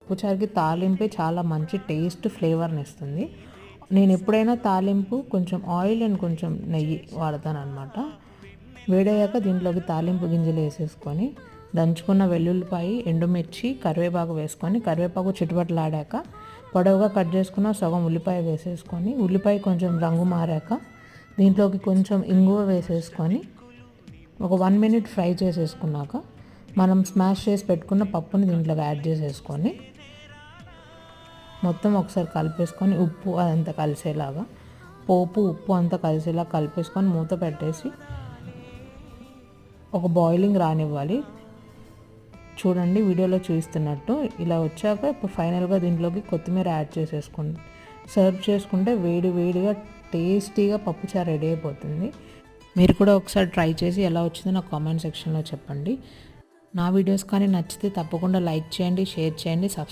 పప్పుచారుకి తాలింపే చాలా మంచి టేస్ట్ ఫ్లేవర్ని ఇస్తుంది. నేను ఎప్పుడైనా తాలింపు కొంచెం ఆయిల్ అండ్ కొంచెం నెయ్యి వాడతాను అనమాట. వేడయ్యాక దీంట్లోకి తాలింపు గింజలు వేసేసుకొని దంచుకున్న వెల్లుల్లిపాయ, ఎండుమిర్చి, కరివేపాకు వేసుకొని కరివేపాకు చిటపటలాడాక పొడవుగా కట్ చేసుకున్న సగం ఉల్లిపాయ వేసేసుకొని ఉల్లిపాయ కొంచెం రంగు మారాక దీంట్లోకి కొంచెం ఇంగువ వేసేసుకొని ఒక 1 మినిట్ ఫ్రై చేసేసుకున్నాక మనం స్మాష్ చేసి పెట్టుకున్న పప్పుని దీంట్లోకి యాడ్ చేసేసుకొని మొత్తం ఒకసారి కలిపేసుకొని ఉప్పు అదంతా కలిసేలాగా పోపు ఉప్పు అంతా కలిసేలా కలిపేసుకొని మూత పెట్టేసి ఒక బాయిలింగ్ రానివ్వాలి. చూడండి వీడియోలో చూస్తున్నట్టు ఇలా వచ్చాక ఇప్పుడు ఫైనల్గా దీంట్లోకి కొత్తిమీర యాడ్ చేసేసుకోండి. సర్వ్ చేసుకుంటే వేడి వేడిగా టేస్టీగా పప్పుచారు రెడీ అయిపోతుంది. మీరు కూడా ఒకసారి ట్రై చేసి ఎలా వచ్చిందో నాకు కామెంట్ సెక్షన్లో చెప్పండి. నా వీడియోస్ కానీ నచ్చితే తప్పకుండా లైక్ చేయండి, షేర్ చేయండి, సబ్స్క్రైబ్